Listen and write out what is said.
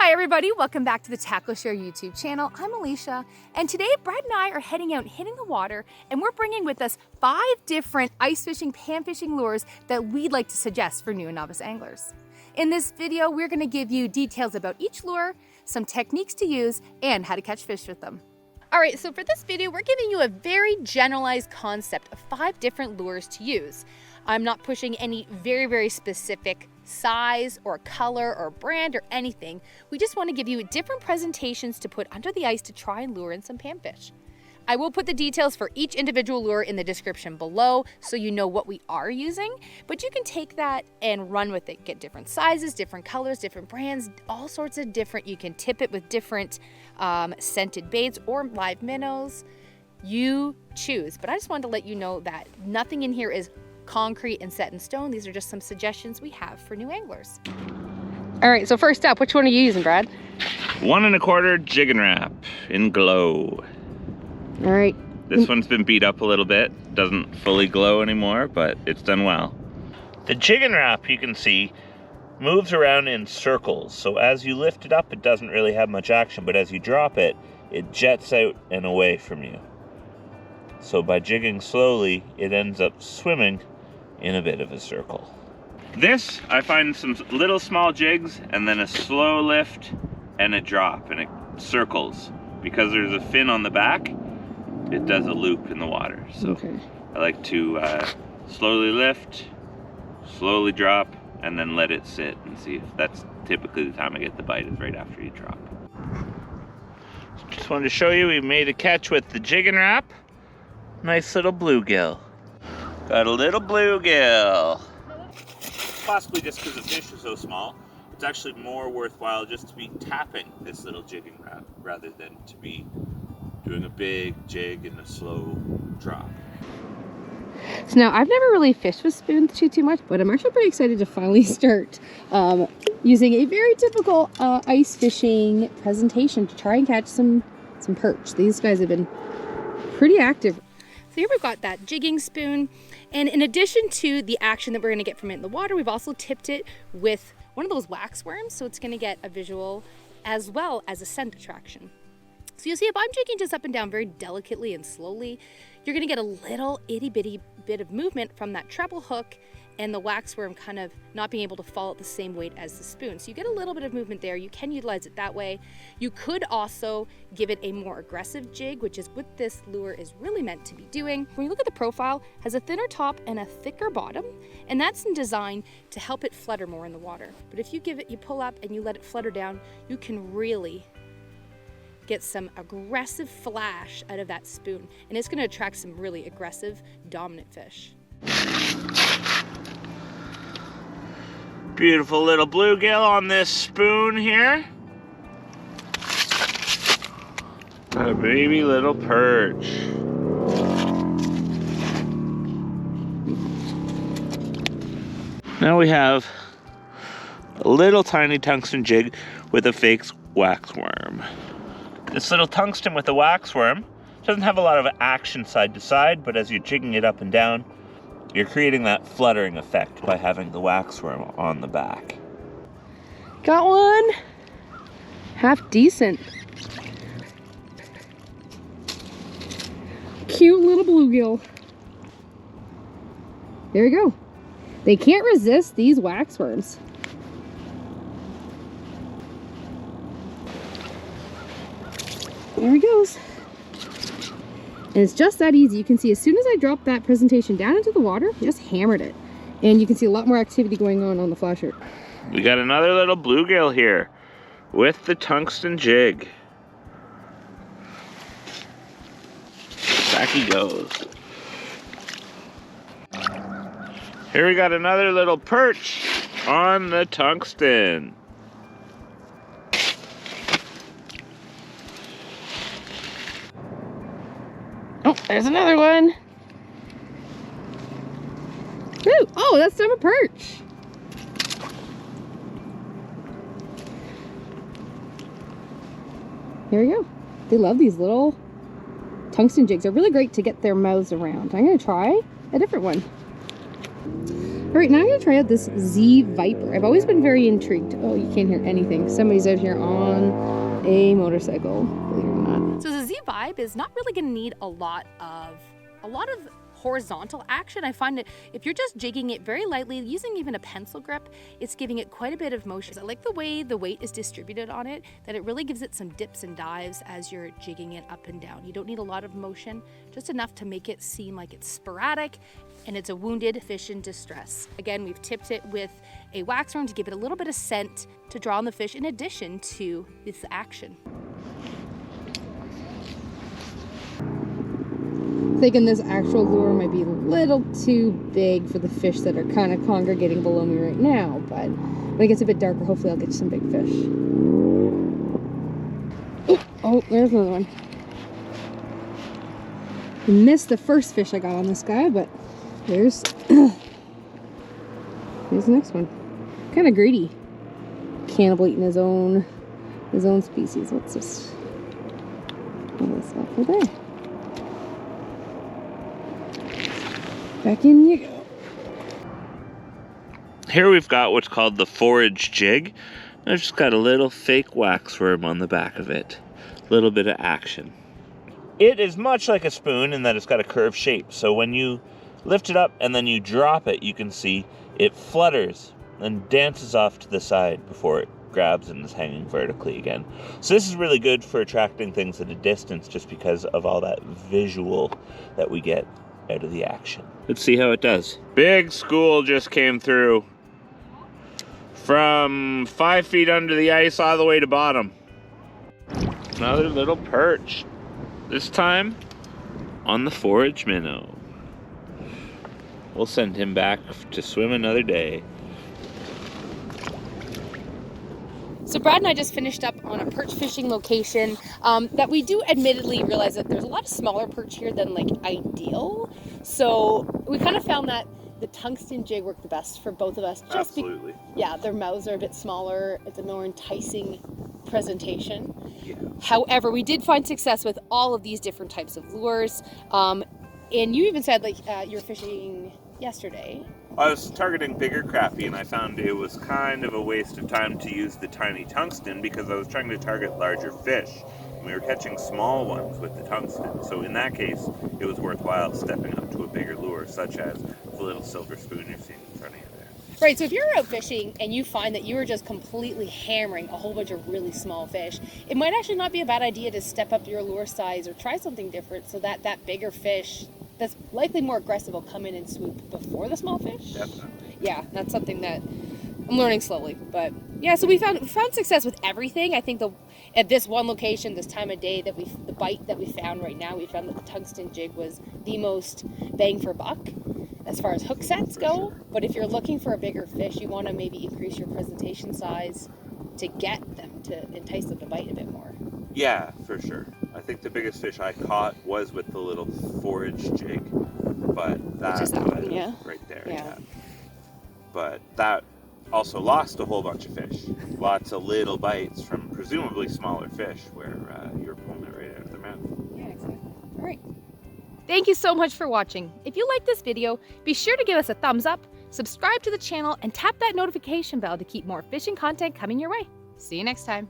Hi everybody, welcome back to the TackleShare YouTube channel. I'm Alicia, and today Brad and I are heading out and hitting the water, and we're bringing with us 5 different ice fishing, pan fishing lures that we'd like to suggest for new and novice anglers. In this video, we're gonna give you details about each lure, some techniques to use, and how to catch fish with them. All right, so for this video, we're giving you a very generalized concept of 5 different lures to use. I'm not pushing any very specific size or color or brand or anything. We just want to give you different presentations to put under the ice to try and lure in some panfish. I will put the details for each individual lure in the description below so you know what we are using, but you can take that and run with it. Get different sizes, different colors, different brands, all sorts of different. You can tip it with different scented baits or live minnows. You choose, but I just wanted to let you know that nothing in here is concrete and set in stone. These are just some suggestions we have for new anglers. All right, so first up, which one are you using, Brad? 1 1/4 Jigging Rap in glow. All right. This one's been beat up a little bit. Doesn't fully glow anymore, but it's done well. The Jigging Rap, you can see, moves around in circles. So as you lift it up, it doesn't really have much action, but as you drop it, it jets out and away from you. So by jigging slowly, it ends up swimming in a bit of a circle. This, I find some little small jigs and then a slow lift and a drop, and it circles. Because there's a fin on the back, it does a loop in the water. So okay. I like to slowly lift, slowly drop, and then let it sit and see if that's typically the time I get the bite, is right after you drop. Just wanted to show you we made a catch with the Jigging Rap. Nice little bluegill. Got a little bluegill. Possibly just because the fish is so small, it's actually more worthwhile just to be tapping this little Jigging Rap rather than to be doing a big jig and a slow drop. So now, I've never really fished with spoons too much, but I'm actually pretty excited to finally start using a very typical ice fishing presentation to try and catch some perch. These guys have been pretty active. So here we've got that jigging spoon, and in addition to the action that we're going to get from it in the water, we've also tipped it with one of those wax worms, so it's going to get a visual as well as a scent attraction. So you'll see if I'm jigging just up and down very delicately and slowly, you're going to get a little itty bitty bit of movement from that treble hook and the wax worm kind of not being able to fall at the same weight as the spoon. So you get a little bit of movement there. You can utilize it that way. You could also give it a more aggressive jig, which is what this lure is really meant to be doing. When you look at the profile, it has a thinner top and a thicker bottom, and that's designed to help it flutter more in the water. But if you pull up and you let it flutter down, you can really get some aggressive flash out of that spoon, and it's going to attract some really aggressive, dominant fish. Beautiful little bluegill on this spoon here. A baby little perch. Now we have a little tiny tungsten jig with a fake wax worm. This little tungsten with the wax worm doesn't have a lot of action side to side, but as you're jigging it up and down, you're creating that fluttering effect by having the wax worm on the back. Got one. Half decent. Cute little bluegill. There we go. They can't resist these wax worms. There he goes. And it's just that easy. You can see as soon as I dropped that presentation down into the water, just hammered it. And you can see a lot more activity going on the flasher. We got another little bluegill here with the tungsten jig. Back he goes. Here we got another little perch on the tungsten. Oh, there's another one. Ooh, oh, that's not a perch. Here we go. They love these little tungsten jigs. They're really great to get their mouths around. I'm going to try a different one. Alright, now I'm going to try out this Z Viper. I've always been very intrigued. Oh, you can't hear anything. Somebody's out here on a motorcycle, believe it or not. So the Z Vibe is not really going to need a lot of horizontal action. I find that if you're just jigging it very lightly, using even a pencil grip, it's giving it quite a bit of motion. I like the way the weight is distributed on it, that it really gives it some dips and dives as you're jigging it up and down. You don't need a lot of motion, just enough to make it seem like it's sporadic and it's a wounded fish in distress. Again, we've tipped it with a wax worm to give it a little bit of scent to draw on the fish in addition to this action. Thinking this actual lure might be a little too big for the fish that are kind of congregating below me right now, but when it gets a bit darker, hopefully I'll get some big fish. Oh, there's another one. I missed the first fish I got on this guy, but here's the next one. Kind of greedy. Cannibal eating his own species. Let's just pull this off of there. Back in you go. Here we've got what's called the Forage Jig. I've just got a little fake wax worm on the back of it. A little bit of action. It is much like a spoon in that it's got a curved shape. So when you lift it up and then you drop it, you can see it flutters and dances off to the side before it grabs and is hanging vertically again. So this is really good for attracting things at a distance just because of all that visual that we get out of the action. Let's see how it does. Big school just came through from 5 feet under the ice all the way to bottom. Another little perch. This time on the forage minnow. We'll send him back to swim another day. So Brad and I just finished up on a perch fishing location that we do admittedly realize that there's a lot of smaller perch here than like ideal. So we kind of found that the tungsten jig worked the best for both of us. Absolutely. Yeah, their mouths are a bit smaller. It's a more enticing presentation. Yeah. However, we did find success with all of these different types of lures. And you even said like you were fishing yesterday. I was targeting bigger crappie and I found it was kind of a waste of time to use the tiny tungsten because I was trying to target larger fish. We were catching small ones with the tungsten. So in that case, it was worthwhile stepping up to a bigger lure, such as the little silver spoon you're seeing in front of you there. Right, so if you're out fishing and you find that you are just completely hammering a whole bunch of really small fish, it might actually not be a bad idea to step up your lure size or try something different so that that bigger fish that's likely more aggressive will come in and swoop before the small fish. Definitely. Yeah, that's something that I'm learning slowly. But yeah, so we found success with everything. I think at this one location, this time of day, that the bite that we found right now, we found that the tungsten jig was the most bang for buck as far as hook sets go. But if you're looking for a bigger fish, you want to maybe increase your presentation size to get them to entice them to bite a bit more. Yeah, for sure. I think the biggest fish I caught was with the little forage jig, but that was right there. Yeah. But that also lost a whole bunch of fish. Lots of little bites from presumably smaller fish where you were pulling it right out of their mouth. Yeah, exactly. All right. Thank you so much for watching. If you like this video, be sure to give us a thumbs up, subscribe to the channel, and tap that notification bell to keep more fishing content coming your way. See you next time.